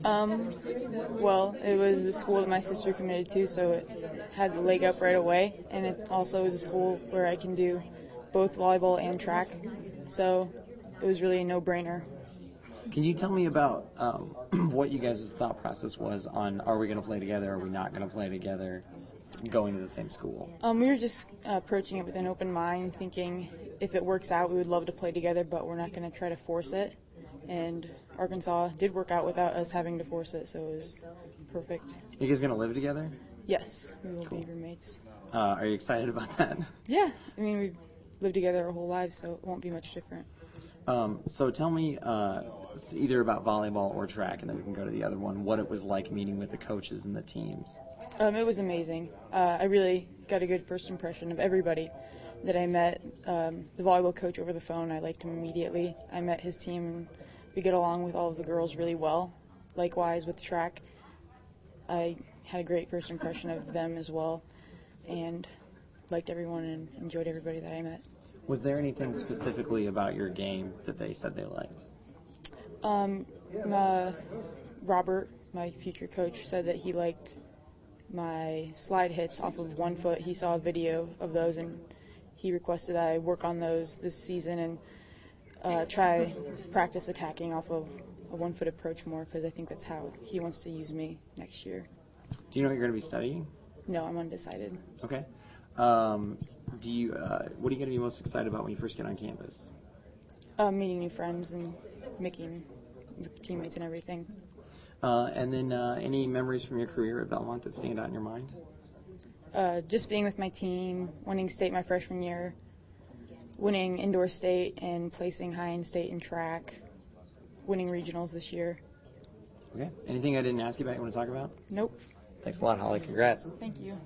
Well, it was the school that my sister committed to, so it had the leg up right away, and it also is a school where I can do both volleyball and track, so it was really a no-brainer. Can you tell me about what you guys' thought process was on are we going to play together, are we not going to play together, going to the same school? We were just approaching it with an open mind, thinking if it works out, we would love to play together, but we're not going to try to force it. And Arkansas did work out without us having to force it, so it was perfect. Are you guys going to live together? Yes, we will be roommates. Are you excited about that? Yeah, I mean, we've lived together our whole lives, so it won't be much different. So tell me either about volleyball or track, and then we can go to the other one, what it was like meeting with the coaches and the teams. It was amazing. I really got a good first impression of everybody that I met. The volleyball coach over the phone, I liked him immediately. I met his team, and we get along with all of the girls really well. Likewise with track, I had a great first impression of them as well, and liked everyone and enjoyed everybody that I met. Was there anything specifically about your game that they said they liked? Robert, my future coach, said that he liked my slide hits off of 1 foot. He saw a video of those, and he requested I work on those this season and try practice attacking off of a 1 foot approach more, because I think that's how he wants to use me next year. Do you know what you're going to be studying? No, I'm undecided. Okay. What are you going to be most excited about when you first get on campus? Meeting new friends and making with teammates and everything. And then any memories from your career at Belmont that stand out in your mind? Just being with my team, winning state my freshman year, winning indoor state and placing high in state in track, winning regionals this year. Okay. Anything I didn't ask you about you want to talk about? Nope. Thanks a lot, Holly. Congrats. Thank you.